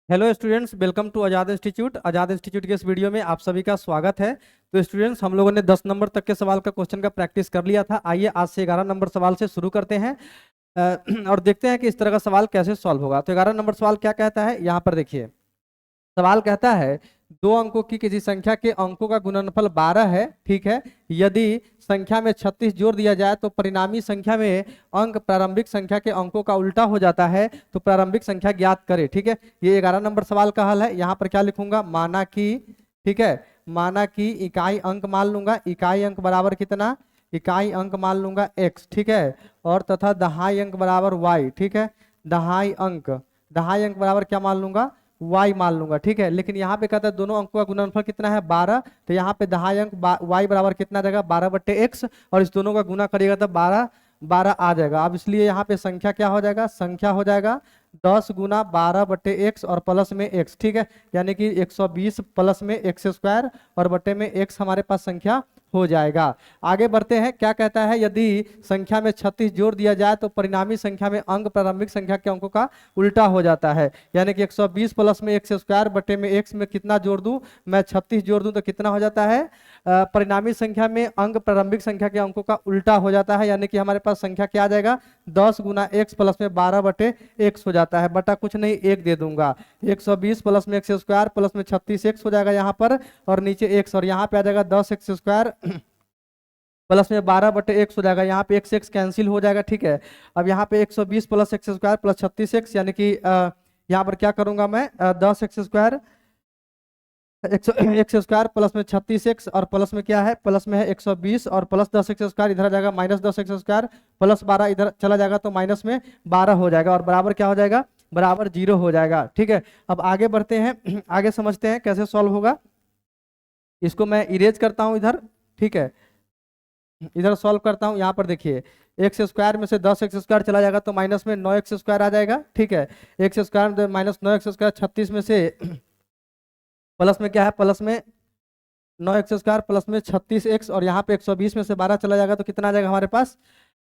Hello students, welcome to Azad institute. Azad institute के इस video में आप सभी का स्वागत है। तो स्टूडेंट्स, हम लोगों ने 10 नंबर तक के सवाल का क्वेश्चन का प्रैक्टिस कर लिया था। आइए आज से 11 नंबर सवाल से शुरू करते हैं और देखते हैं कि इस तरह का सवाल कैसे सॉल्व होगा। तो 11 नंबर सवाल क्या कहता है, यहाँ पर देखिए। सवाल कहता है दो अंकों की किसी संख्या के अंकों का गुणनफल 12 है, ठीक है। यदि संख्या में 36 जोड़ दिया जाए तो परिणामी संख्या में अंक प्रारंभिक संख्या के अंकों का उल्टा हो जाता है, तो प्रारंभिक संख्या ज्ञात करे, ठीक है। ये 11 नंबर सवाल का हल है। यहाँ पर क्या लिखूंगा, माना कि, ठीक है, माना कि इकाई अंक मान लूंगा। इकाई अंक बराबर कितना, इकाई अंक मान लूंगा x, ठीक है। और तथा दहाई अंक बराबर y, ठीक है। दहाई अंक बराबर क्या मान लूंगा, y मान लूंगा, ठीक है। लेकिन यहाँ पे कहता है दोनों अंकों का गुणनफल कितना है, 12। तो यहाँ पे दहाई अंक y बराबर कितना जाएगा, 12/x, और इस दोनों का गुना करिएगा तो 12 आ जाएगा। अब इसलिए यहाँ पे संख्या क्या हो जाएगा, संख्या हो जाएगा 10 गुना 12/x और प्लस में x, ठीक है। यानी कि 120 प्लस में x² और बटे में x हमारे पास संख्या हो जाएगा। आगे बढ़ते हैं, क्या कहता है, यदि संख्या में 36 जोड़ दिया जाए तो परिणामी संख्या में अंक प्रारंभिक संख्या के अंकों का उल्टा हो जाता है। यानी कि 120 प्लस में x² बटे में x में कितना जोड़ दूं, मैं 36 जोड़ दूं तो कितना हो जाता है, परिणामी संख्या में अंक प्रारंभिक संख्या के अंकों का उल्टा हो जाता है। यानी कि हमारे पास संख्या क्या आ जाएगा, 10 गुना x प्लस में 12/x हो जाता है। बटा कुछ नहीं, 1 दे दूंगा। 120 प्लस में x² प्लस में 36x हो जाएगा यहाँ पर, और नीचे x, और यहाँ पे आ जाएगा 10x² प्लस में 12/x हो जाएगा। यहाँ पे x कैंसिल हो जाएगा, ठीक है। अब यहाँ पे 120 प्लस x² प्लस 36x, यानी कि यहाँ पर क्या करूंगा मैं, 10x² x² प्लस में 36x और प्लस में क्या है, प्लस में है 120 और प्लस 10x² इधर आ जाएगा माइनस 10x² प्लस 12 इधर चला जाएगा तो माइनस में 12 हो जाएगा, और बराबर क्या हो जाएगा, बराबर 0 हो जाएगा, ठीक है। अब आगे बढ़ते हैं, आगे समझते हैं कैसे सॉल्व होगा। इसको मैं इरेज करता हूं इधर, ठीक है। इधर सॉल्व करता हूं। यहाँ पर देखिए, x² में से 10x² चला जाएगा तो माइनस में 9x² आ जाएगा, ठीक है। x² माइनस 9x² 36 में से प्लस में क्या है, प्लस में 9x² प्लस में 36x, और यहाँ पे 120 में से 12 चला जाएगा तो कितना आ जाएगा हमारे पास,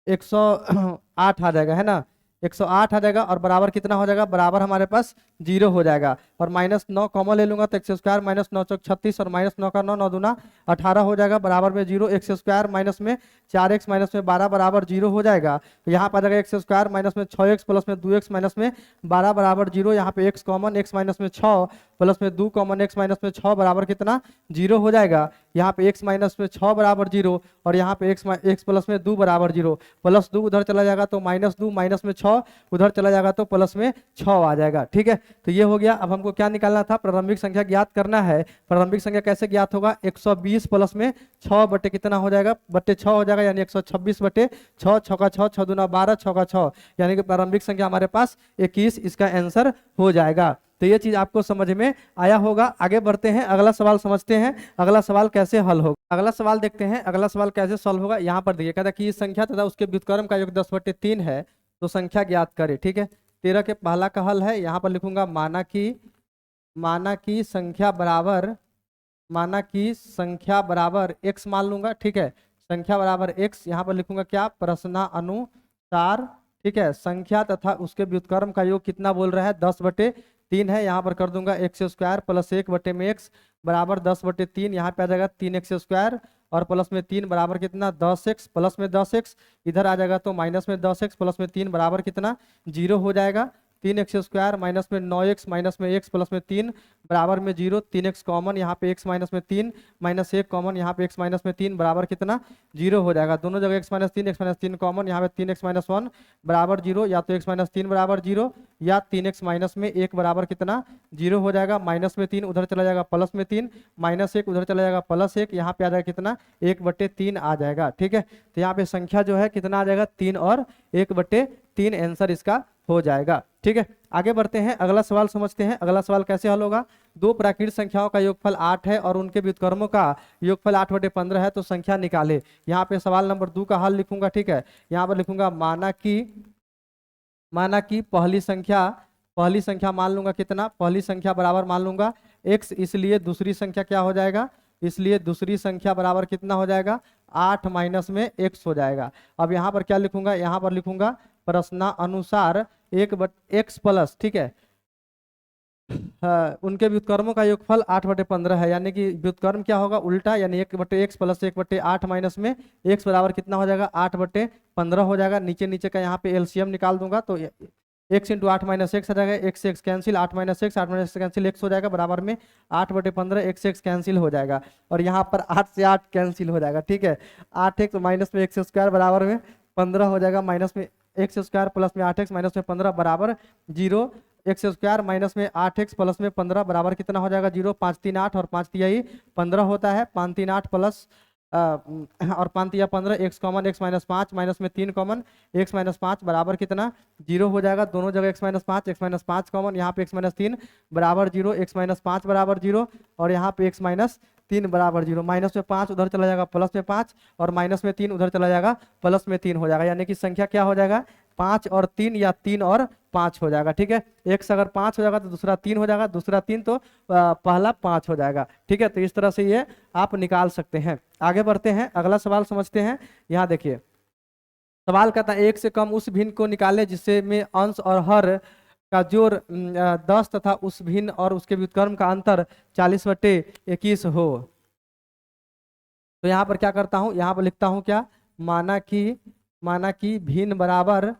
108 आ जाएगा, है ना। 108 आ जाएगा, और बराबर कितना हो जाएगा, बराबर हमारे पास 0 हो जाएगा। और माइनस 9 कॉमन ले लूंगा तो x² माइनस 9 चौक 36 और माइनस 9 का 9, 9 दूना 18 हो जाएगा, बराबर में 0। x² माइनस में 4x माइनस में 12 बराबर 0 हो जाएगा। तो यहाँ पर आ जाएगा x² माइनस में 6x प्लस में 2x माइनस में 12 बराबर 0। यहाँ पे x कॉमन, x माइनस में 6 प्लस में 2 कॉमन, x माइनस में 6 बराबर कितना, 0 हो जाएगा। यहाँ पे x माइनस में 6 बराबर 0, और यहाँ पे x प्लस में 2 बराबर 0। प्लस 2 उधर चला जाएगा तो माइनस 2, माइनस में 6 उधर चला जाएगा तो प्लस में 6 आ जाएगा, ठीक है। तो ये हो गया। अब हमको क्या निकालना था, प्रारंभिक संख्या ज्ञात करना है। प्रारंभिक संख्या कैसे ज्ञात होगा, 120 प्लस में 6 बटे कितना हो जाएगा, बटे 6 हो जाएगा, यानी 126 बटे 6, 6 का 6, 6 दूना 12, 6 का 6, यानी कि प्रारंभिक संख्या हमारे पास 21 इसका आंसर हो जाएगा। तो ये चीज आपको समझ में आया होगा। आगे बढ़ते हैं, अगला सवाल समझते हैं, अगला सवाल कैसे हल होगा। अगला सवाल देखते हैं, अगला सवाल कैसे सॉल्व होगा। यहाँ पर देखिए, कहता है कि इस संख्या तथा उसके व्युत्क्रम का योग 10/3 है, तो संख्या ज्ञात करे, ठीक है। 13 के पहला का हल है। यहाँ पर लिखूंगा माना की संख्या बराबर x मान लूंगा, ठीक है। संख्या बराबर x, यहाँ पर लिखूंगा क्या, प्रश्नानुसार, ठीक है। संख्या तथा उसके व्युत्क्रम का योग कितना बोल रहा है, 10/3 है। यहाँ पर कर दूंगा x² प्लस 1 बटे में x बराबर 10/3। यहाँ पे आ जाएगा 3x² और प्लस में 3 बराबर कितना, 10x प्लस में 10x इधर आ जाएगा तो माइनस में 10x प्लस में 3 बराबर कितना, 0 हो जाएगा। 3x² माइनस में 9x माइनस में x प्लस में 3 बराबर में 0। 3x कॉमन, यहाँ पे x माइनस में 3 माइनस 1 कॉमन, यहाँ पे x माइनस में 3 बराबर कितना, 0 हो जाएगा। दोनों जगह x माइनस 3 कॉमन, यहाँ पे 3x माइनस 1 बराबर 0, या तो x माइनस 3 बराबर 0 या 3x माइनस में 1 बराबर कितना, 0 हो जाएगा। माइनस में 3 उधर चला जाएगा प्लस में 3, माइनस 1 उधर चला जाएगा प्लस 1, यहाँ पे आ जाएगा कितना, 1/3 आ जाएगा, ठीक है। तो यहाँ पे संख्या जो है कितना आ जाएगा, 3 और 1/3 आंसर इसका हो जाएगा, ठीक है। आगे बढ़ते हैं, अगला सवाल समझते हैं। अगला सवाल कैसे हल होगा, दो प्राकृत संख्याओं का योगफल 8 है और उनके व्युत्क्रमों का योगफल 8/15 है, तो संख्या निकाले। यहाँ पे सवाल नंबर 2 का हल लिखूंगा, ठीक है। यहाँ पर लिखूंगा माना कि पहली संख्या मान लूंगा कितना, पहली संख्या बराबर मान लूंगा x, इसलिए दूसरी संख्या क्या हो जाएगा, इसलिए दूसरी संख्या बराबर कितना हो जाएगा, 8 माइनस में x हो जाएगा। अब यहाँ पर क्या लिखूंगा, यहाँ पर लिखूंगा प्रश्नानुसार 1/x प्लस, ठीक है। उनके व्युत्क्रमों का योगफल 8/15 है, यानी कि व्युत्क्रम क्या होगा, उल्टा, यानी 1/x प्लस 1/8 माइनस में x बराबर कितना हो जाएगा, 8/15 हो जाएगा। नीचे नीचे का यहाँ पे एलसीएम निकाल दूंगा तो x इंटू 8 माइनस एक्स आ जाएगा, x से x cancel, 8 minus x cancel, x हो जाएगा बराबर में 8/15, x से x कैंसिल हो जाएगा और यहाँ पर 8 से 8 कैंसिल हो जाएगा, ठीक है। 8x माइनस में x स्क्वायर बराबर में 15 हो जाएगा, माइनस में x स्क्वायर प्लस में 8x माइनस में 15 बराबर 0। एक्स स्क्वायर माइनस में 8x प्लस में 15 बराबर कितना हो जाएगा, 0। 5 3 8 और 5 3 15 होता है, 5 3 8 प्लस और 5 3 15, x common, x minus 5 minus में 3 कॉमन, x माइनस 5 बराबर कितना, 0 हो जाएगा। दोनों जगह x माइनस 5 कॉमन, यहाँ पे x माइनस 3 बराबर 0, x माइनस 5 बराबर 0 और यहाँ पे x माइनस 3 बराबर 0। माइनस में 5 उधर चला जाएगा प्लस में 5 और माइनस में 3 उधर चला जाएगा प्लस में 3 हो जाएगा, यानी कि संख्या क्या हो जाएगा, 5 और 3 या 3 और 5 हो जाएगा, ठीक है। x अगर 5 हो जाएगा तो दूसरा 3 हो जाएगा, दूसरा 3 तो पहला 5 हो जाएगा, ठीक है। तो इस तरह से ये आप निकाल सकते हैं। आगे बढ़ते हैं, अगला सवाल समझते हैं। यहाँ देखिए सवाल कहता है एक से कम उस भिन्न को निकाले जिससे में अंश और हर का जोड़ 10 तथा उस भिन्न और उसके व्युत्क्रम का अंतर 40/21 हो। तो यहाँ पर क्या करता हूँ, यहाँ पर लिखता हूँ क्या, माना कि भिन्न बराबर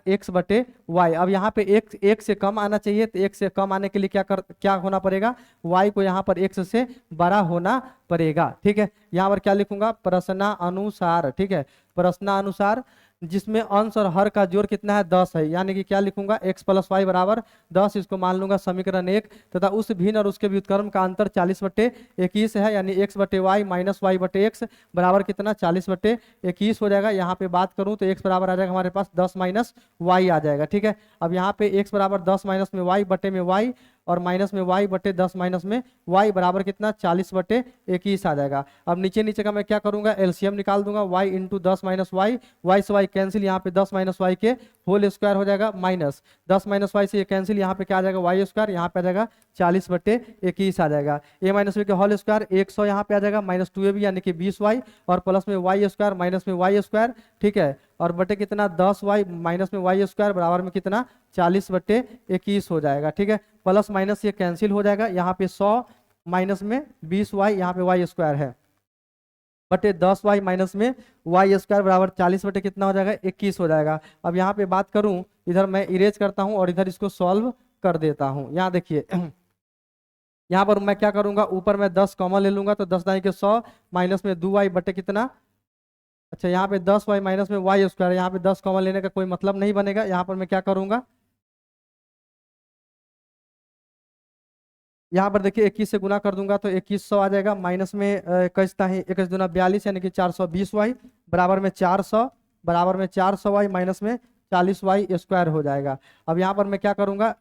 x/y। अब यहाँ पे x से कम आना चाहिए, तो x से कम आने के लिए क्या होना पड़ेगा, y को यहाँ पर x से बड़ा होना पड़ेगा, ठीक है। यहाँ पर क्या लिखूंगा, प्रश्नानुसार, ठीक है, प्रश्नानुसार जिसमें अंश और हर का जोड़ कितना है, 10 है, यानी कि क्या लिखूंगा, x प्लस वाई बराबर 10, इसको मान लूंगा समीकरण 1 तथा उस भिन्न और उसके व्युत्क्रम का अंतर 40/21 है, यानी x/y माइनस y/x बराबर कितना, 40/21 हो जाएगा। यहाँ पे बात करूं तो x बराबर आ जाएगा हमारे पास 10 माइनस y आ जाएगा, ठीक है। अब यहाँ पे x बराबर 10 माइनस में y बटे में y और माइनस में y बटे 10 माइनस में y बराबर कितना, 40/21 आ जाएगा। अब नीचे नीचे का मैं क्या करूंगा, एलसीएम निकाल दूंगा, y into 10 minus y, y से y कैंसिल, यहाँ पे 10 माइनस वाई के होल स्क्वायर हो जाएगा, माइनस 10 माइनस वाई से ये कैंसिल, यहाँ पे क्या आ जाएगा, y स्क्वायर, यहाँ पे आ जाएगा 40/21 आ जाएगा। a माइनस बी के होल स्क्वायर 100 यहाँ पे आ जाएगा, माइनस 2ab यानी कि 20y और प्लस में y स्क्वायर माइनस में y स्क्वायर, ठीक है, और बटे कितना 10y माइनस में y स्क्वायर बराबर में कितना 40/21 हो जाएगा, ठीक है। प्लस माइनस ये कैंसिल हो जाएगा, यहाँ पे 100 माइनस में 20y, यहाँ पे y स्क्वायर है बटे 10y माइनस में y स्क्वायर बराबर 40 बटे कितना हो जाएगा, 21 हो जाएगा। अब यहाँ पे बात करूं, इधर मैं इरेज करता हूं और इधर इसको सॉल्व कर देता हूं। यहाँ देखिए यहाँ पर मैं क्या करूंगा, ऊपर मैं 10 कॉमन ले लूंगा, तो 10 दाई के 100 माइनस में 2y बटे कितना, अच्छा यहाँ पे 10y माइनस में y स्क्वायर, यहाँ पे 10 कॉमन लेने का कोई मतलब नहीं बनेगा। यहाँ पर मैं क्या करूंगा, यहाँ पर देखिए 21 से गुना कर दूंगा तो 2100 आ जाएगा, माइनस में 21 दूना 42 यानी कि 420y बराबर में 400 बराबर में 400y माइनस में 40y स्क्वायर हो जाएगा। अब यहाँ पर मैं क्या करूंगा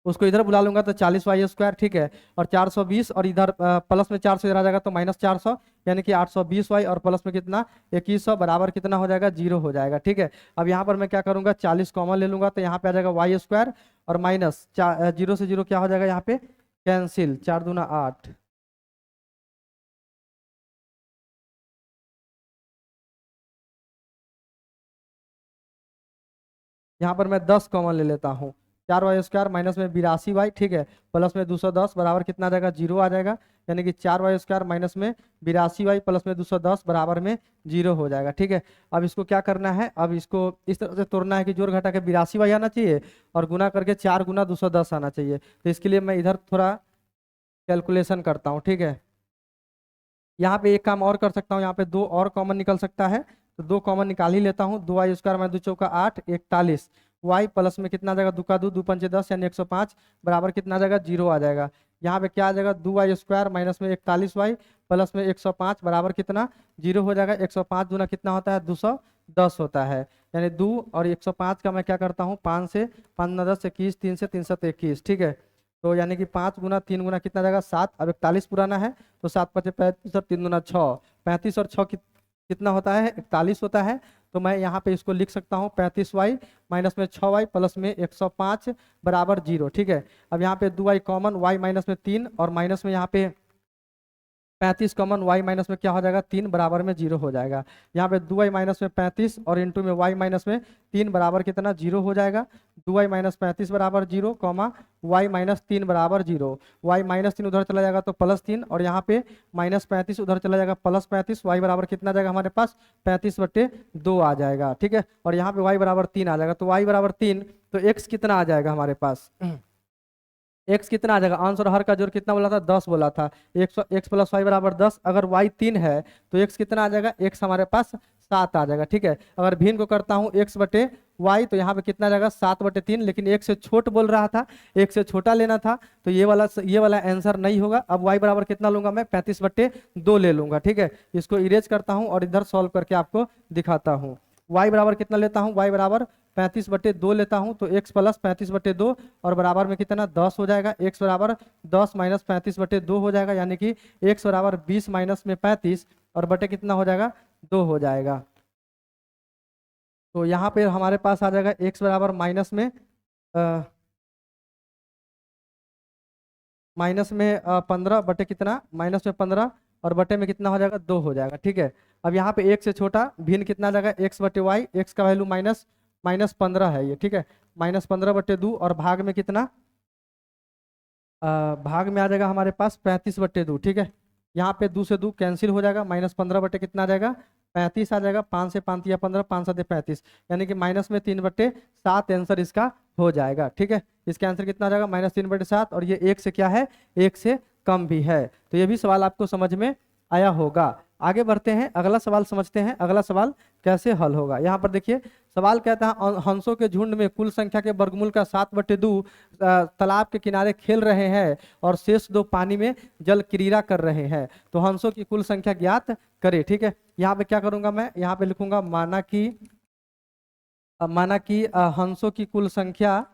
उसको इधर बुला लूंगा तो 40y स्क्वायर, ठीक है, और 420 और इधर प्लस में 400 इधर आ जाएगा तो माइनस 400 यानी कि 820y और प्लस में कितना 2100 बराबर कितना हो जाएगा, 0 हो जाएगा, ठीक है। अब यहाँ पर मैं क्या करूंगा 40 कॉमन ले लूंगा तो यहाँ पे आ जाएगा y स्क्वायर और माइनस 0 से 0 क्या हो जाएगा, यहाँ पे कैंसिल, 4 दूना 8, यहाँ पर मैं 10 कॉमन ले लेता हूँ, 4y स्क्वायर माइनस में 82y, ठीक है, प्लस में 210 बराबर कितना आ जाएगा, 0 आ जाएगा, यानी कि 4y स्क्वायर माइनस में 82y प्लस में 210 बराबर में 0 हो जाएगा, ठीक है। अब इसको क्या करना है, अब इसको इस तरह से तोड़ना है कि जोड़ घटा के 82y आना चाहिए और गुना करके 4 गुना 210 आना चाहिए। तो इसके लिए मैं इधर थोड़ा कैलकुलेशन करता हूँ, ठीक है। यहाँ पे एक काम और कर सकता हूँ, यहाँ पे 2 और कॉमन निकल सकता है, तो 2 कॉमन निकाल ही लेता हूँ। 2y स्क्वायर में 2 चौका 8 41 y प्लस में कितना आ जाएगा, 2 का 2 2 पंचे 10 यानी 105 बराबर कितना आ जाएगा, 0 आ जाएगा। यहाँ पे क्या आ जाएगा, 2y स्क्वायर माइनस में 41y प्लस में 105 बराबर कितना 0 हो जाएगा। 105 दूना कितना होता है, 210 होता है, यानी 2 और 105 का मैं क्या करता हूँ 5 से 5 9 10 21 3 से 3 7 21, ठीक है। तो यानी कि 5 गुना 3 गुना कितना जाएगा 7, अब 41 पुराना है तो 7 5 35 और 3 दूना 6, 35 और 6 कितना होता है 41 होता है। तो मैं यहाँ पे इसको लिख सकता हूँ 35y माइनस में 6y प्लस में 105 बराबर 0, ठीक है। अब यहाँ पे 2y कॉमन, y माइनस में 3 और माइनस में यहाँ पे 35 कॉमन y माइनस में क्या हो जाएगा 3 बराबर में 0 हो जाएगा। यहाँ पे 2y माइनस में 35 और इंटू में y माइनस में 3 बराबर कितना 0 हो जाएगा। 2y माइनस 35 बराबर 0 कॉमा y माइनस 3 बराबर 0। y माइनस 3 उधर चला जाएगा तो प्लस 3 और यहाँ पे माइनस 35 उधर चला जाएगा प्लस 35। y बराबर कितना जाएगा हमारे पास 35/2 आ जाएगा। ठीक है, और यहाँ पे y बराबर 3 आ जाएगा। तो y बराबर 3 तो x कितना आ जाएगा हमारे पास x कितना आ जाएगा। आंसर हर का जोड़ कितना बोला था 10 बोला था। x प्लस वाई बराबर 10। अगर y 3 है तो x कितना आ जाएगा x हमारे पास 7 आ जाएगा। ठीक है, अगर भिन्न को करता हूँ x बटे y तो यहाँ पे कितना आ जाएगा 7/3। लेकिन x से छोट बोल रहा था, x से छोटा लेना था तो ये वाला आंसर नहीं होगा। अब y बराबर कितना लूंगा मैं 35/2 ले लूंगा। ठीक है, इसको इरेज करता हूँ और इधर सॉल्व करके आपको दिखाता हूँ। y बराबर कितना लेता हूँ, y बराबर 35/2 लेता हूँ तो x प्लस 35/2 और बराबर में कितना 10 हो जाएगा। x बराबर 10 माइनस 35/2 हो जाएगा, यानी कि x बराबर 20 माइनस में 35 और बटे कितना हो जाएगा 2 हो जाएगा। तो यहाँ पे हमारे पास आ जाएगा x बराबर माइनस में 15 बटे कितना माइनस में 15 और बटे में कितना हो जाएगा 2 हो जाएगा। ठीक है, अब यहाँ पे x से छोटा भिन्न कितना आ जाएगा x बटे वाई। x का वैल्यू माइनस 15 है ये। ठीक है, माइनस 15/2 और भाग में कितना भाग में आ जाएगा हमारे पास 35/2। ठीक है, यहाँ पे 2 से 2 कैंसिल हो जाएगा। माइनस 15 बटे कितना आ जाएगा 35 आ जाएगा। 5 से 5 या 15, 5 7 35, यानी कि माइनस में 3/7 आंसर इसका हो जाएगा। ठीक है, इसका आंसर कितना आ जाएगा माइनस 3/7 और ये 1 से क्या है 1 से कम भी है। तो ये भी सवाल आपको समझ में आया होगा। आगे बढ़ते हैं, अगला सवाल समझते हैं अगला सवाल कैसे हल होगा। यहाँ पर देखिए सवाल कहता है हंसों के झुंड में कुल संख्या के वर्गमूल का 7/2 तालाब के किनारे खेल रहे हैं और शेष 2 पानी में जल क्रीड़ा कर रहे हैं, तो हंसों की कुल संख्या ज्ञात करें। ठीक है, यहाँ पे क्या करूंगा मैं, यहाँ पे लिखूंगा माना कि हंसों की कुल संख्या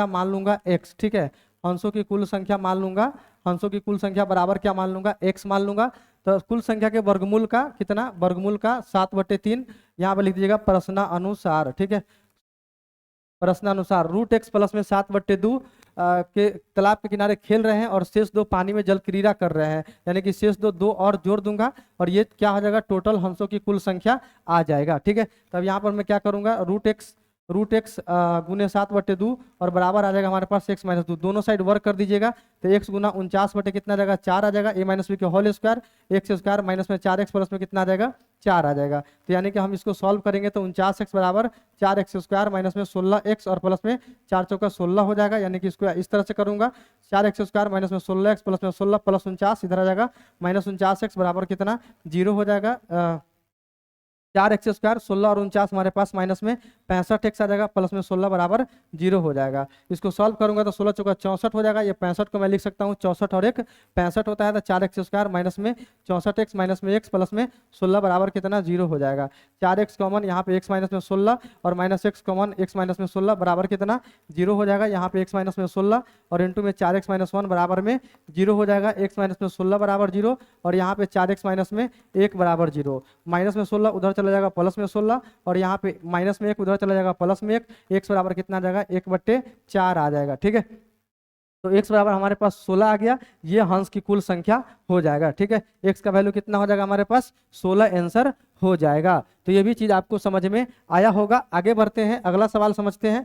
मान लूंगा x। ठीक है, हंसों की कुल संख्या मान लूंगा, हंसों की कुल संख्या बराबर क्या मान लूंगा x मान लूंगा। तो कुल संख्या के वर्गमूल का कितना, वर्गमूल का 7/3 यहाँ पे लिख दीजिएगा प्रश्नानुसार। ठीक है, प्रश्नानुसार रूट x प्लस में 7/2 के तालाब के किनारे खेल रहे हैं और शेष 2 पानी में जल क्रीड़ा कर रहे हैं, यानी कि शेष 2 और जोड़ दूंगा और ये क्या हो जाएगा टोटल हंसों की कुल संख्या आ जाएगा। ठीक है, तब यहाँ पर मैं क्या करूंगा रूट एक्स गुने 7/2 और बराबर आ जाएगा हमारे पास x माइनस 2। दोनों साइड वर्क कर दीजिएगा तो x गुना 49 बटे कितना आ जाएगा 4 आ जाएगा। a माइनस बी के whole square x square minus में 4x प्लस में कितना आ जाएगा 4 आ जाएगा। तो यानी कि हम इसको सॉल्व करेंगे तो 49x बराबर 4x स्क्वायर माइनस में 16x और प्लस में 4 चौका 16 हो जाएगा। यानी कि इसको इस तरह से करूंगा 4x स्क्वायर माइनस में 16x प्लस में 16 प्लस 49 इधर आ जाएगा माइनस 49x बराबर कितना 0 हो जाएगा। 4x स्क्वायर 16 और 49 हमारे पास माइनस में 65x आ जाएगा प्लस में 16 बराबर 0 हो जाएगा। इसको सॉल्व करूंगा तो 16 चौका 64 हो जाएगा। ये 65 को मैं लिख सकता हूँ 64 और 1 65 होता है तो 4x स्क्वायर माइनस में 64x माइनस में x प्लस में 16 बराबर कितना 0 हो जाएगा। 4x कॉमन यहाँ पे x माइनस में 16 और minus x common x minus में 16 बराबर कितना 0 हो जाएगा। यहाँ पे x माइनस में 16 और इंटू में 4x माइनस 1 बराबर में 0 हो जाएगा। x माइनस में 16 बराबर 0 और यहाँ पे 4x माइनस में 1 बराबर 0। माइनस में 16 उधर चला जाएगा प्लस में 16 और यहाँ पे माइनस में 1 उधर चला जाएगा प्लस में 1। x बराबर कितना आ जाएगा 1/4 आ जाएगा। ठीक है, तो x बराबर हमारे पास 16 आ गया। ये हंस की कुल संख्या हो जाएगा। ठीक है, x का वैल्यू कितना हो जाएगा हमारे पास 16 आंसर हो जाएगा। तो ये भी चीज आपको समझ में आया होगा। आगे बढ़ते हैं, अगला सवाल समझते हैं।